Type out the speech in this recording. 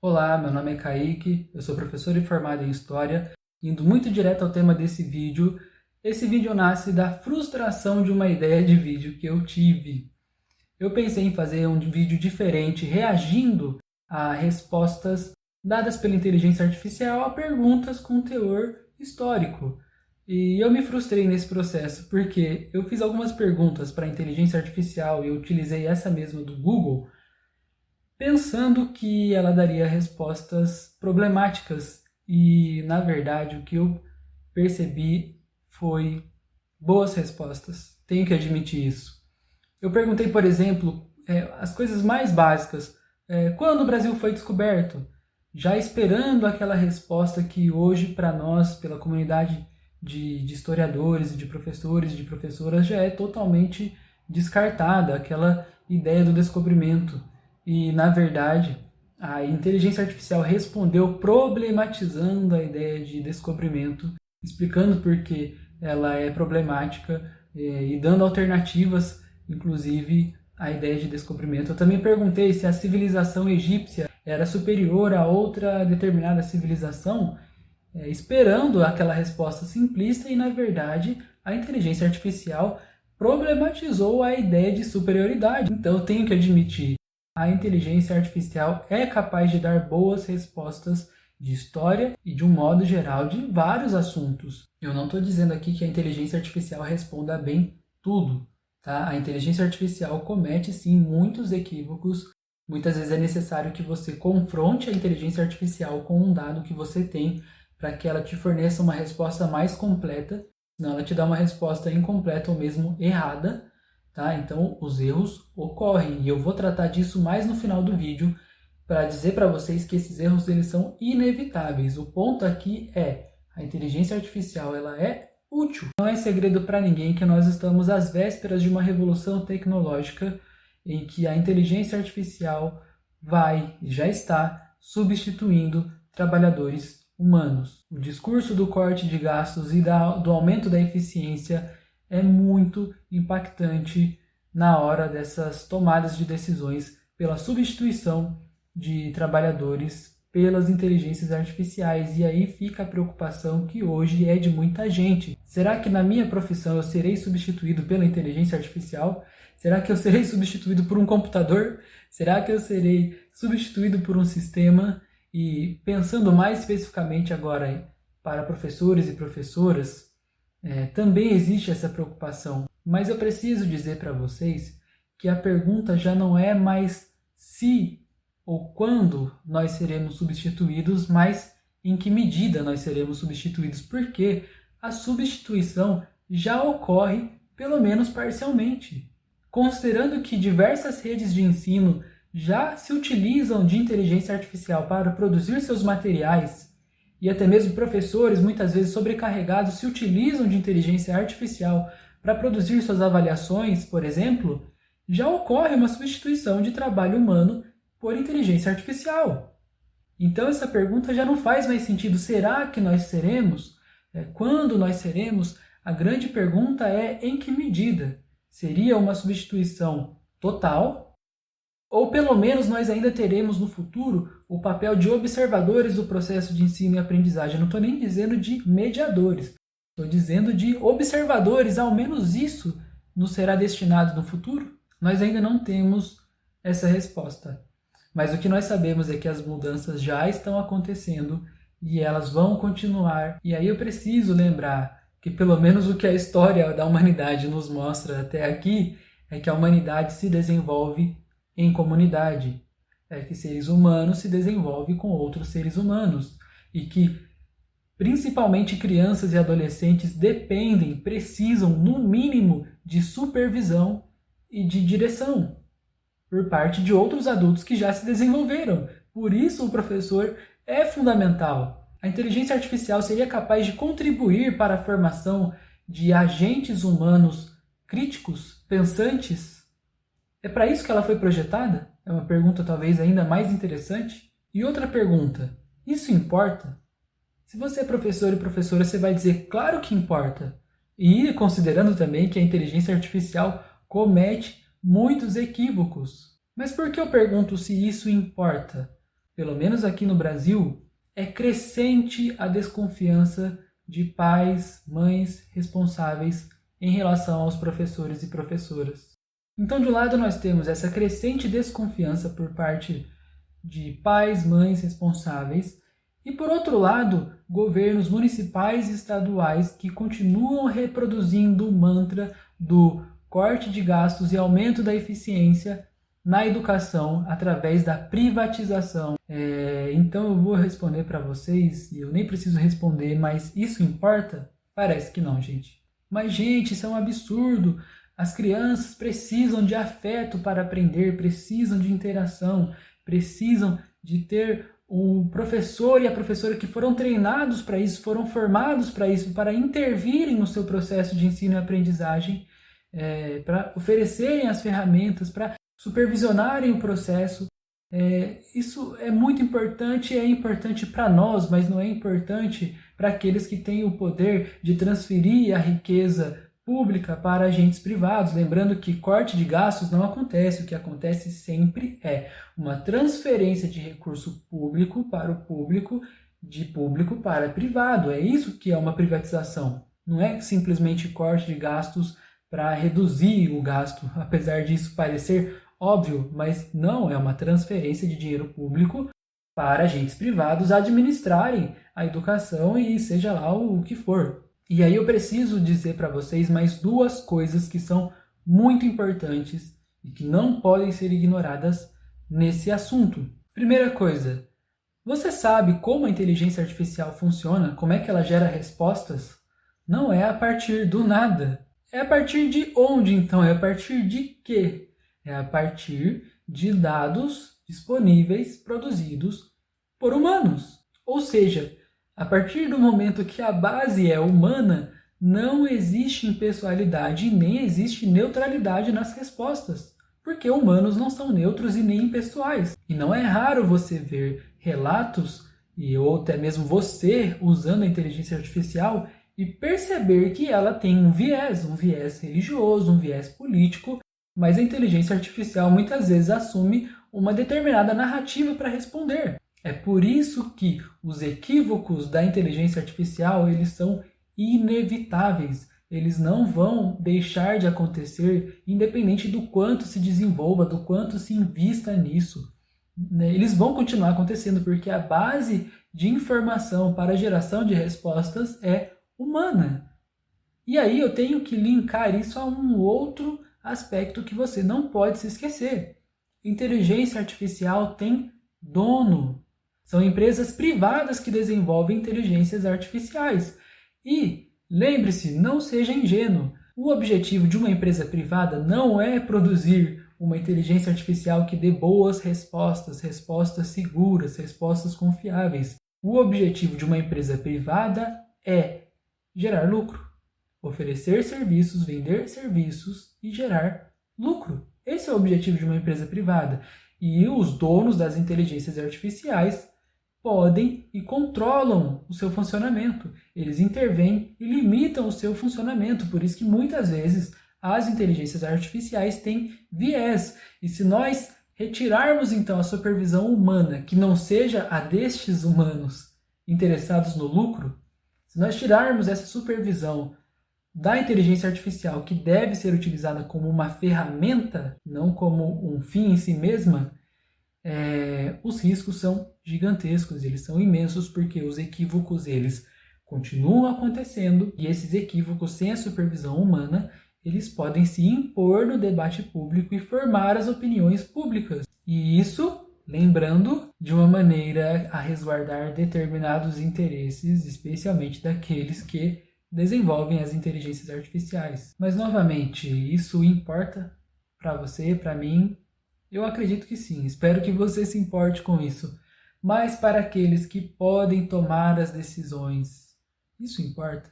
Olá, meu nome é Kaique, eu sou professor e formado em História. Indo muito direto ao tema desse vídeo, esse vídeo nasce da frustração de uma ideia de vídeo que eu tive. Eu pensei em fazer um vídeo diferente, reagindo a respostas dadas pela inteligência artificial a perguntas com teor histórico. E eu me frustrei nesse processo, porque eu fiz algumas perguntas para a inteligência artificial e eu utilizei essa mesma do Google, pensando que ela daria respostas problemáticas e, na verdade, o que eu percebi foi boas respostas. Tenho que admitir isso. Eu perguntei, por exemplo, as coisas mais básicas. Quando o Brasil foi descoberto? Já esperando aquela resposta que hoje, para nós, pela comunidade de historiadores, de professores, de professoras, já é totalmente descartada, aquela ideia do descobrimento. E, na verdade, a inteligência artificial respondeu problematizando a ideia de descobrimento, explicando por que ela é problemática e dando alternativas, inclusive, à ideia de descobrimento. Eu também perguntei se a civilização egípcia era superior a outra determinada civilização, esperando aquela resposta simplista e, na verdade, a inteligência artificial problematizou a ideia de superioridade. Então, eu tenho que admitir, a inteligência artificial é capaz de dar boas respostas de história e, de um modo geral, de vários assuntos. Eu não estou dizendo aqui que a inteligência artificial responda bem tudo, tá? A inteligência artificial comete, sim, muitos equívocos. Muitas vezes é necessário que você confronte a inteligência artificial com um dado que você tem para que ela te forneça uma resposta mais completa, senão ela te dá uma resposta incompleta ou mesmo errada. Tá? Então, os erros ocorrem e eu vou tratar disso mais no final do vídeo para dizer para vocês que esses erros eles são inevitáveis. O ponto aqui é, a inteligência artificial ela é útil. Não é segredo para ninguém que nós estamos às vésperas de uma revolução tecnológica em que a inteligência artificial vai e já está substituindo trabalhadores humanos. O discurso do corte de gastos e do aumento da eficiência é muito impactante na hora dessas tomadas de decisões pela substituição de trabalhadores pelas inteligências artificiais. E aí fica a preocupação que hoje é de muita gente. Será que na minha profissão eu serei substituído pela inteligência artificial? Será que eu serei substituído por um computador? Será que eu serei substituído por um sistema? E pensando mais especificamente agora para professores e professoras, também existe essa preocupação, mas eu preciso dizer para vocês que a pergunta já não é mais se ou quando nós seremos substituídos, mas em que medida nós seremos substituídos, porque a substituição já ocorre, pelo menos parcialmente. Considerando que diversas redes de ensino já se utilizam de inteligência artificial para produzir seus materiais, e até mesmo professores, muitas vezes sobrecarregados, se utilizam de inteligência artificial para produzir suas avaliações, por exemplo, já ocorre uma substituição de trabalho humano por inteligência artificial. Então essa pergunta já não faz mais sentido. Será que nós seremos? Quando nós seremos? A grande pergunta é em que medida? Seria uma substituição total? Ou pelo menos nós ainda teremos no futuro o papel de observadores do processo de ensino e aprendizagem. Eu não estou nem dizendo de mediadores, estou dizendo de observadores. Ao menos isso nos será destinado no futuro? Nós ainda não temos essa resposta. Mas o que nós sabemos é que as mudanças já estão acontecendo e elas vão continuar. E aí eu preciso lembrar que pelo menos o que a história da humanidade nos mostra até aqui é que a humanidade se desenvolve em comunidade, que seres humanos se desenvolvem com outros seres humanos e que principalmente crianças e adolescentes precisam no mínimo de supervisão e de direção por parte de outros adultos que já se desenvolveram. Por isso o professor é fundamental. A inteligência artificial seria capaz de contribuir para a formação de agentes humanos críticos, pensantes? É para isso que ela foi projetada? É uma pergunta talvez ainda mais interessante. E outra pergunta, isso importa? Se você é professor e professora, você vai dizer, claro que importa. E considerando também que a inteligência artificial comete muitos equívocos. Mas por que eu pergunto se isso importa? pelo menos aqui no Brasil, é crescente a desconfiança de pais, mães responsáveis em relação aos professores e professoras. Então, de um lado, nós temos essa crescente desconfiança por parte de pais, mães responsáveis, e por outro lado, governos municipais e estaduais que continuam reproduzindo o mantra do corte de gastos e aumento da eficiência na educação através da privatização. Então eu vou responder para vocês, e eu nem preciso responder, mas isso importa? Parece que não, gente. Mas, gente, isso é um absurdo. As crianças precisam de afeto para aprender, precisam de interação, precisam de ter o professor e a professora que foram treinados para isso, foram formados para isso, para intervirem no seu processo de ensino e aprendizagem, para oferecerem as ferramentas, para supervisionarem o processo. Isso é muito importante, é importante para nós, mas não é importante para aqueles que têm o poder de transferir a riqueza pública para agentes privados. Lembrando que corte de gastos não acontece, o que acontece sempre é uma transferência de recurso público para o público, de público para privado. É isso que é uma privatização. Não é simplesmente corte de gastos para reduzir o gasto, apesar disso parecer óbvio, mas não, é uma transferência de dinheiro público para agentes privados administrarem a educação e seja lá o que for. E aí eu preciso dizer para vocês mais duas coisas que são muito importantes e que não podem ser ignoradas nesse assunto. Primeira coisa, você sabe como a inteligência artificial funciona? Como é que ela gera respostas? Não é a partir do nada. É a partir de onde, então? É a partir de quê? É a partir de dados disponíveis produzidos por humanos. Ou seja, a partir do momento que a base é humana, não existe impessoalidade e nem existe neutralidade nas respostas, porque humanos não são neutros e nem impessoais. E não é raro você ver relatos, ou até mesmo você usando a inteligência artificial, e perceber que ela tem um viés religioso, um viés político, mas a inteligência artificial muitas vezes assume uma determinada narrativa para responder. É por isso que os equívocos da inteligência artificial, eles são inevitáveis. Eles não vão deixar de acontecer, independente do quanto se desenvolva, do quanto se invista nisso. Eles vão continuar acontecendo, porque a base de informação para a geração de respostas é humana. E aí eu tenho que linkar isso a um outro aspecto que você não pode se esquecer. Inteligência artificial tem dono. São empresas privadas que desenvolvem inteligências artificiais. E, lembre-se, não seja ingênuo. O objetivo de uma empresa privada não é produzir uma inteligência artificial que dê boas respostas, respostas seguras, respostas confiáveis. O objetivo de uma empresa privada é gerar lucro, oferecer serviços, vender serviços e gerar lucro. Esse é o objetivo de uma empresa privada. E os donos das inteligências artificiais podem e controlam o seu funcionamento. Eles intervêm e limitam o seu funcionamento. Por isso que muitas vezes as inteligências artificiais têm viés. E se nós retirarmos então a supervisão humana, que não seja a destes humanos interessados no lucro, se nós tirarmos essa supervisão da inteligência artificial, que deve ser utilizada como uma ferramenta, não como um fim em si mesma, os riscos são gigantescos, eles são imensos, porque os equívocos eles continuam acontecendo, e esses equívocos sem a supervisão humana, eles podem se impor no debate público e formar as opiniões públicas. E isso, lembrando, de uma maneira a resguardar determinados interesses, especialmente daqueles que desenvolvem as inteligências artificiais. Mas, novamente, isso importa para você, para mim? Eu acredito que sim, espero que você se importe com isso. Mas para aqueles que podem tomar as decisões, isso importa?